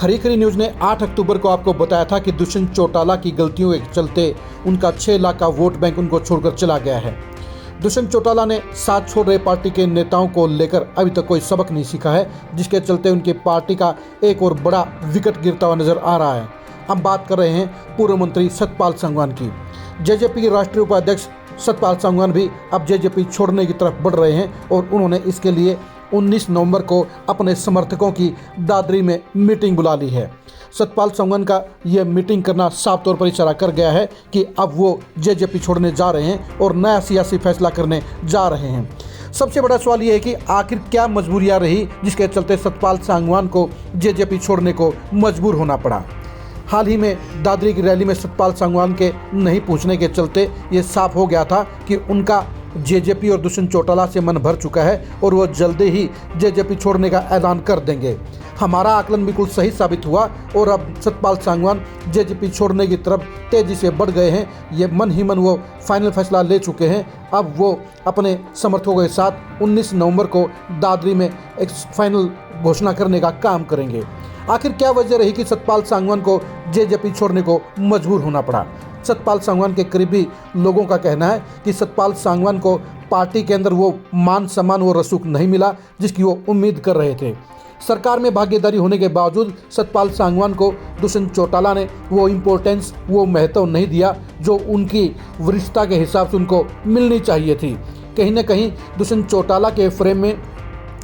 खरी खरी न्यूज़ ने 8 अक्टूबर को आपको बताया था कि दुष्यंत चौटाला की गलतियों के चलते उनका 6 लाख का वोट बैंक उनको छोड़कर चला गया है। दुष्यंत चौटाला ने साथ छोड़ रहे पार्टी के नेताओं को लेकर अभी तक कोई सबक नहीं सीखा है, जिसके चलते उनकी पार्टी का एक और बड़ा विकेट गिरता हुआ नजर आ रहा है। हम बात कर रहे हैं पूर्व मंत्री सतपाल सांगवान की। जेजेपी के राष्ट्रीय उपाध्यक्ष सतपाल सांगवान भी अब जेजेपी छोड़ने की तरफ बढ़ रहे हैं और उन्होंने इसके लिए 19 नवंबर को अपने समर्थकों की दादरी में मीटिंग बुला ली है। सतपाल सांगवान का यह मीटिंग करना साफ तौर पर इशारा कर गया है कि अब वो जेजेपी छोड़ने जा रहे हैं और नया सियासी फैसला करने जा रहे हैं। सबसे बड़ा सवाल यह है कि आखिर क्या मजबूरियां रही जिसके चलते सतपाल सांगवान को जेजेपी छोड़ने को मजबूर होना पड़ा। हाल ही में दादरी की रैली में सतपाल सांगवान के नहीं पहुंचने के चलते ये साफ हो गया था कि उनका जेजेपी और दुष्यंत चौटाला से मन भर चुका है और वो जल्दी ही जेजेपी छोड़ने का ऐलान कर देंगे। हमारा आकलन बिल्कुल सही साबित हुआ और अब सतपाल सांगवान जेजेपी छोड़ने की तरफ तेज़ी से बढ़ गए हैं। ये मन ही मन वो फाइनल फैसला ले चुके हैं। अब वो अपने समर्थकों के साथ 19 नवंबर को दादरी में एक फाइनल घोषणा करने का काम करेंगे। आखिर क्या वजह रही कि सतपाल सांगवान को जेजेपी छोड़ने को मजबूर होना पड़ा। सतपाल सांगवान के करीबी लोगों का कहना है कि सतपाल सांगवान को पार्टी के अंदर वो मान सम्मान वो रसूख नहीं मिला जिसकी वो उम्मीद कर रहे थे। सरकार में भागीदारी होने के बावजूद सतपाल सांगवान को दुष्यंत चौटाला ने वो इम्पोर्टेंस वो महत्व नहीं दिया जो उनकी वरिष्ठता के हिसाब से उनको मिलनी चाहिए थी। कहीं ना कहीं दुष्यंत चौटाला के फ्रेम में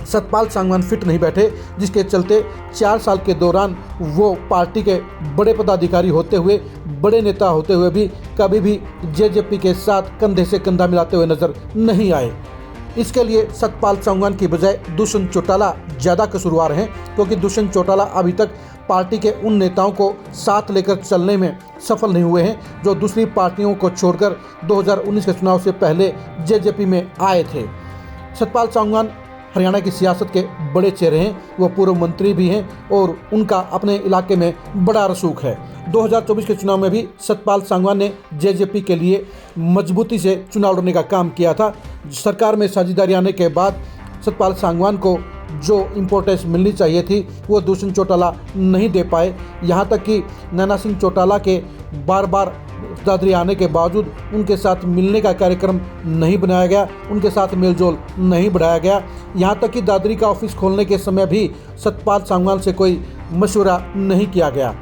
सतपाल सांगवान फिट नहीं बैठे, जिसके चलते 4 साल के दौरान वो पार्टी के बड़े पदाधिकारी होते हुए, बड़े नेता होते हुए भी कभी भी जेजेपी के साथ कंधे से कंधा मिलाते हुए नजर नहीं आए। इसके लिए सतपाल सांगवान की बजाय दुष्यंत चौटाला ज़्यादा कसूरवार हैं, क्योंकि दुष्यंत चौटाला अभी तक पार्टी के उन नेताओं को साथ लेकर चलने में सफल नहीं हुए हैं जो दूसरी पार्टियों को छोड़कर 2019 के चुनाव से पहले जेजेपी में आए थे। सतपाल सांगवान हरियाणा की सियासत के बड़े चेहरे हैं, वो पूर्व मंत्री भी हैं और उनका अपने इलाके में बड़ा रसूख है। 2024 के चुनाव में भी सतपाल सांगवान ने जेजेपी के लिए मजबूती से चुनाव लड़ने का काम किया था। सरकार में साझेदारी आने के बाद सतपाल सांगवान को जो इम्पोर्टेंस मिलनी चाहिए थी वो दुष्यंत चौटाला नहीं दे पाए। यहाँ तक कि नैना सिंह चौटाला के बार बार दादरी आने के बावजूद उनके साथ मिलने का कार्यक्रम नहीं बनाया गया, उनके साथ मेलजोल नहीं बढ़ाया गया। यहाँ तक कि दादरी का ऑफिस खोलने के समय भी सतपाल सांगवान से कोई मशवरा नहीं किया गया।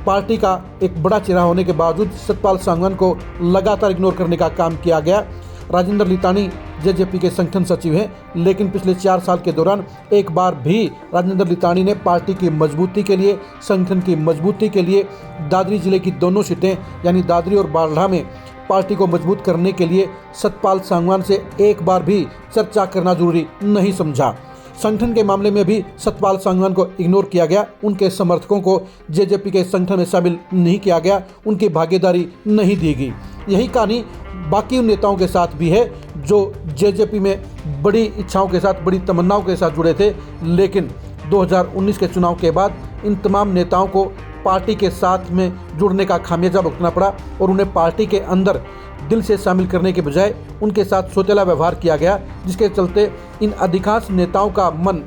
पार्टी का एक बड़ा चेहरा होने के बावजूद सतपाल सांगवान को लगातार इग्नोर करने का काम किया गया। राजेंद्र लितानी जेजेपी के संगठन सचिव हैं, लेकिन पिछले 4 साल के दौरान एक बार भी राजेंद्र लितानी ने पार्टी की मजबूती के लिए, संगठन की मजबूती के लिए दादरी जिले की दोनों सीटें यानी दादरी और बारला में पार्टी को मजबूत करने के लिए सतपाल सांगवान से एक बार भी चर्चा करना जरूरी नहीं समझा। संगठन के मामले में भी सतपाल सांगवान को इग्नोर किया गया, उनके समर्थकों को जेजेपी के संगठन में शामिल नहीं किया गया, उनकी भागीदारी नहीं दी गई। यही कहानी बाकी उन नेताओं के साथ भी है जो जेजेपी में बड़ी इच्छाओं के साथ, बड़ी तमन्नाओं के साथ जुड़े थे, लेकिन 2019 के चुनाव के बाद इन तमाम नेताओं को पार्टी के साथ में जुड़ने का खामियाजा भुगतना पड़ा और उन्हें पार्टी के अंदर दिल से शामिल करने के बजाय उनके साथ सौतेला व्यवहार किया गया, जिसके चलते इन अधिकांश नेताओं का मन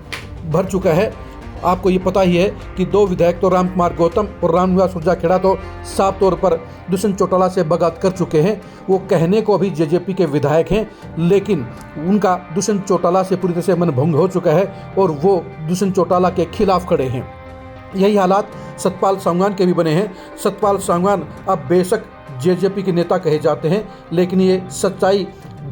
भर चुका है। आपको ये पता ही है कि 2 विधायक तो राम कुमार गौतम और रामनिवास सुरजाखेड़ा तो साफ तौर पर दुष्यंत चौटाला से बगावत कर चुके हैं। वो कहने को अभी जेजेपी के विधायक हैं, लेकिन उनका दुष्यंत चौटाला से पूरी तरह से मन भंग हो चुका है और वो दुष्यंत चौटाला के खिलाफ खड़े हैं। यही हालात सतपाल सांगवान के भी बने हैं। सतपाल सांगवान अब बेशक जेजेपी के नेता कहे जाते हैं, लेकिन ये सच्चाई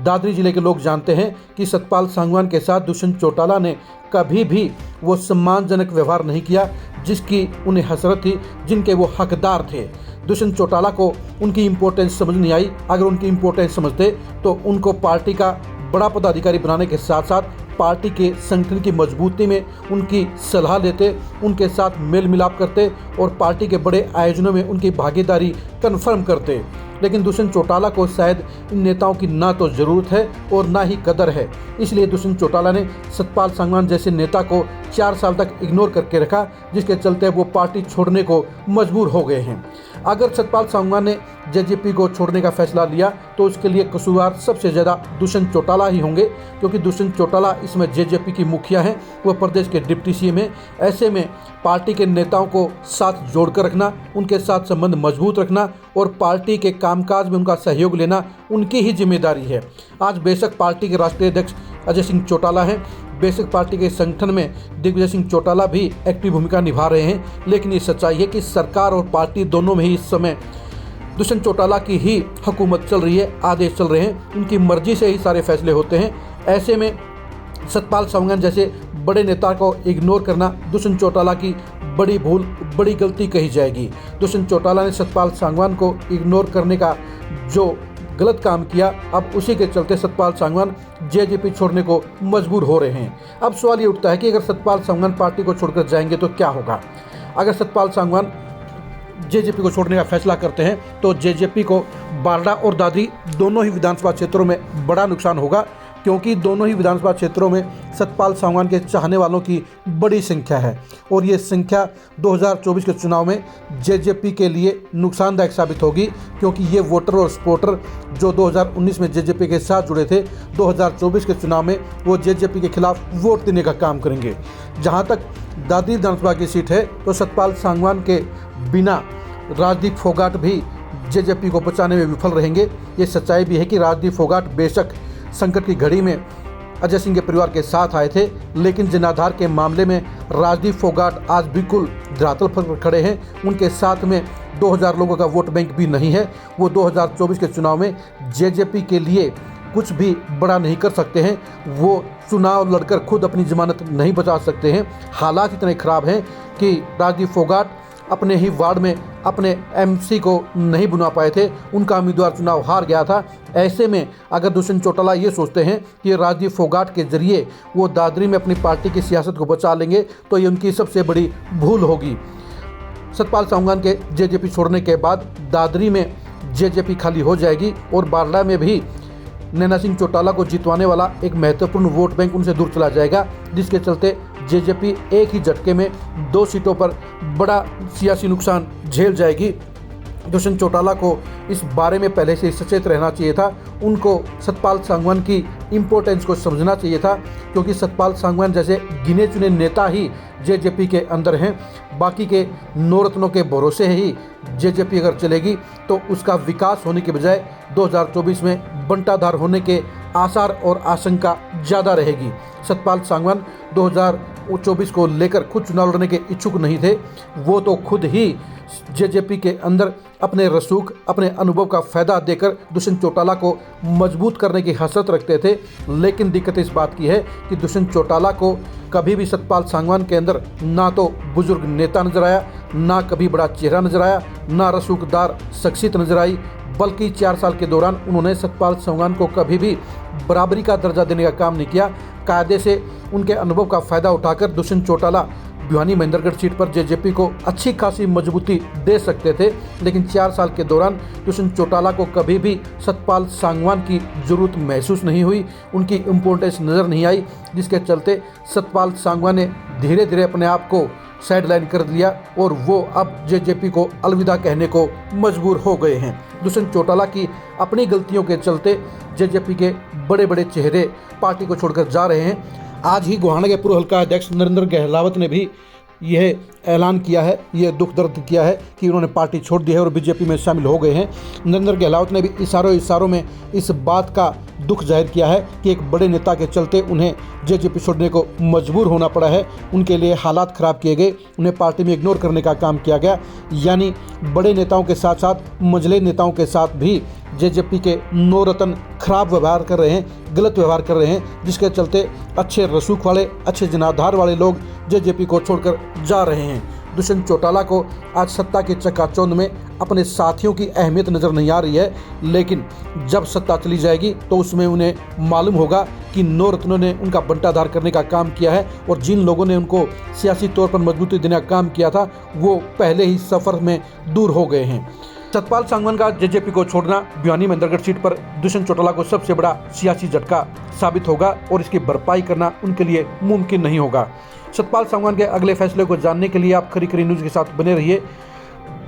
दादरी जिले के लोग जानते हैं कि सतपाल सांगवान के साथ दुष्यंत चौटाला ने कभी भी वो सम्मानजनक व्यवहार नहीं किया जिसकी उन्हें हसरत थी, जिनके वो हकदार थे। दुष्यंत चौटाला को उनकी इम्पोर्टेंस समझ नहीं आई। अगर उनकी इम्पोर्टेंस समझते तो उनको पार्टी का बड़ा पदाधिकारी बनाने के साथ साथ पार्टी के संगठन की मजबूती में उनकी सलाह लेते, उनके साथ मेल मिलाप करते और पार्टी के बड़े आयोजनों में उनकी भागीदारी कन्फर्म करते। लेकिन दुष्यंत चौटाला को शायद इन नेताओं की ना तो ज़रूरत है और ना ही कदर है। इसलिए दुष्यंत चौटाला ने सतपाल सांगवान जैसे नेता को 4 साल तक इग्नोर करके रखा, जिसके चलते वो पार्टी छोड़ने को मजबूर हो गए हैं। अगर सतपाल सांगवान ने जेजेपी को छोड़ने का फैसला लिया तो उसके लिए कसूरवार सबसे ज़्यादा दुष्यंत चौटाला ही होंगे, क्योंकि दुष्यंत चौटाला इसमें जेजेपी की मुखिया हैं, वो प्रदेश के डिप्टी सीएम हैं। ऐसे में पार्टी के नेताओं को साथ जोड़कर रखना, उनके साथ संबंध मजबूत रखना और पार्टी के कामकाज में उनका सहयोग लेना उनकी ही जिम्मेदारी है। आज बेशक पार्टी के राष्ट्रीय अध्यक्ष अजय सिंह चौटाला हैं, बेशक पार्टी के संगठन में दिग्विजय सिंह चौटाला भी एक्टिव भूमिका निभा रहे हैं, लेकिन ये सच्चाई है कि सरकार और पार्टी दोनों में ही इस समय दुष्यंत चौटाला की ही हुकूमत चल रही है, आदेश चल रहे हैं, उनकी मर्जी से ही सारे फैसले होते हैं। ऐसे में सतपाल सांगवान जैसे बड़े नेता को इग्नोर करना दुष्यंत चौटाला की बड़ी भूल, बड़ी गलती कही जाएगी। दुष्यंत चौटाला ने सतपाल सांगवान को इग्नोर करने का जो गलत काम किया, अब उसी के चलते सतपाल सांगवान जेजेपी छोड़ने को मजबूर हो रहे हैं। अब सवाल ये उठता है कि अगर सतपाल सांगवान पार्टी को छोड़कर जाएंगे तो क्या होगा। अगर सतपाल सांगवान जेजेपी को छोड़ने का फैसला करते हैं तो जेजेपी को बारडा और दादरी दोनों ही विधानसभा क्षेत्रों में बड़ा नुकसान होगा, क्योंकि दोनों ही विधानसभा क्षेत्रों में सतपाल सांगवान के चाहने वालों की बड़ी संख्या है और ये संख्या 2024 के चुनाव में जेजेपी के लिए नुकसानदायक साबित होगी, क्योंकि ये वोटर और सपोर्टर जो 2019 में जेजेपी के साथ जुड़े थे, 2024 के चुनाव में वो जेजेपी के खिलाफ वोट देने का काम करेंगे। जहाँ तक दादरी विधानसभा की सीट है तो सतपाल सांगवान के बिना राजदीप फोगाट भी जेजेपी को बचाने में विफल रहेंगे। ये सच्चाई भी है कि राजदीप फोगाट बेशक संकट की घड़ी में अजय सिंह के परिवार के साथ आए थे, लेकिन जनाधार के मामले में राजदीप फोगाट आज बिल्कुल धरातल पर खड़े हैं। उनके साथ में 2000 लोगों का वोट बैंक भी नहीं है। वो 2024 के चुनाव में जेजेपी के लिए कुछ भी बड़ा नहीं कर सकते हैं। वो चुनाव लड़कर खुद अपनी जमानत नहीं बचा सकते हैं। हालात इतने खराब हैं कि राजदीप फोगाट अपने ही वार्ड में अपने एमसी को नहीं बुला पाए थे, उनका उम्मीदवार चुनाव हार गया था। ऐसे में अगर दुष्यंत चौटाला ये सोचते हैं कि राजदीप फोगाट के जरिए वो दादरी में अपनी पार्टी की सियासत को बचा लेंगे तो ये उनकी सबसे बड़ी भूल होगी। सतपाल सांगवान के जेजेपी छोड़ने के बाद दादरी में जेजेपी खाली हो जाएगी और बारडा में भी नैना सिंह चौटाला को जितवाने वाला एक महत्वपूर्ण वोट बैंक उनसे दूर चला जाएगा, जिसके चलते जेजेपी एक ही झटके में 2 सीटों पर बड़ा सियासी नुकसान झेल जाएगी। दुष्यंत चौटाला को इस बारे में पहले से सचेत रहना चाहिए था। उनको सतपाल सांगवान की इम्पोर्टेंस को समझना चाहिए था, क्योंकि सतपाल सांगवान जैसे गिने चुने नेता ही जेजेपी के अंदर हैं। बाकी के नौरत्नों के भरोसे ही जेजेपी अगर चलेगी तो उसका विकास होने के बजाय 2024 में बंटाधार होने के आसार और आशंका ज़्यादा रहेगी। सतपाल सांगवान 2024 को लेकर खुद चुनाव लड़ने के इच्छुक नहीं थे। वो तो खुद ही जेजेपी के अंदर अपने रसूख, अपने अनुभव का फ़ायदा देकर दुष्यंत चौटाला को मजबूत करने की हसरत रखते थे। लेकिन दिक्कत इस बात की है कि दुष्यंत चौटाला को कभी भी सतपाल सांगवान के अंदर ना तो बुजुर्ग नेता नजर आया, ना कभी बड़ा चेहरा नजर आया, ना रसूखदार शख्सियत नजर आई, बल्कि 4 साल के दौरान उन्होंने सतपाल सांगवान को कभी भी बराबरी का दर्जा देने का काम नहीं किया। कायदे से उनके अनुभव का फ़ायदा उठाकर दुष्यंत चौटाला भिवानी महेंद्रगढ़ सीट पर जेजेपी को अच्छी खासी मजबूती दे सकते थे, लेकिन 4 साल के दौरान दुष्यंत चौटाला को कभी भी सतपाल सांगवान की ज़रूरत महसूस नहीं हुई, उनकी इम्पोर्टेंस नज़र नहीं आई, जिसके चलते सतपाल सांगवान ने धीरे धीरे अपने आप को साइड लाइन कर दिया और वो अब जेजेपी को अलविदा कहने को मजबूर हो गए हैं। दुष्यंत चौटाला की अपनी गलतियों के चलते जेजेपी के बड़े बड़े चेहरे पार्टी को छोड़कर जा रहे हैं। आज ही गोहाना के पूर्व हल्का अध्यक्ष नरेंद्र गहलावत ने भी यह ऐलान किया है, यह दुख दर्द किया है कि उन्होंने पार्टी छोड़ दी है और बीजेपी में शामिल हो गए हैं। नरेंद्र गहलावत ने भी इशारों में इस बात का दुख जाहिर किया है कि एक बड़े नेता के चलते उन्हें जेजेपी छोड़ने को मजबूर होना पड़ा है। उनके लिए हालात ख़राब किए गए, उन्हें पार्टी में इग्नोर करने का काम किया गया, यानी बड़े नेताओं के साथ साथ मंझले नेताओं के साथ भी जेजेपी के नौरत्न खराब व्यवहार कर रहे हैं, गलत व्यवहार कर रहे हैं, जिसके चलते अच्छे रसूख वाले, अच्छे जनाधार वाले लोग जेजेपी को छोड़कर जा रहे हैं। दुष्यंत चौटाला को आज सत्ता की चकाचौंध में अपने साथियों की अहमियत नज़र नहीं आ रही है, लेकिन जब सत्ता चली जाएगी तो उसमें उन्हें मालूम होगा कि नौरत्नों ने उनका बंटाधार करने का काम किया है और जिन लोगों ने उनको सियासी तौर पर मजबूती देने का काम किया था वो पहले ही सफ़र में दूर हो गए हैं। सतपाल सांगवान का जेजेपी को छोड़ना भिवानी महेंद्रगढ़ सीट पर दुष्यंत चौटाला को सबसे बड़ा सियासी झटका साबित होगा और इसकी भरपाई करना उनके लिए मुमकिन नहीं होगा। सतपाल सांगवान के अगले फैसले को जानने के लिए आप खरी खरी न्यूज़ के साथ बने रहिए।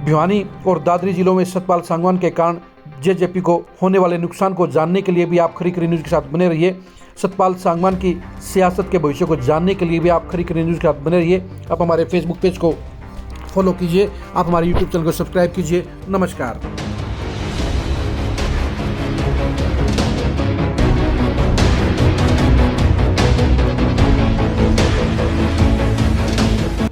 भिवानी और दादरी जिलों में सतपाल सांगवान के कारण जेजेपी को होने वाले नुकसान को जानने के लिए भी आप खरी खरी न्यूज़ के साथ बने रहिए। सतपाल सांगवान की सियासत के भविष्य को जानने के लिए भी आप खरी खरी न्यूज़ के साथ बने रहिए। आप हमारे फेसबुक पेज को फॉलो कीजिए, आप हमारे यूट्यूब चैनल को सब्सक्राइब कीजिए। नमस्कार।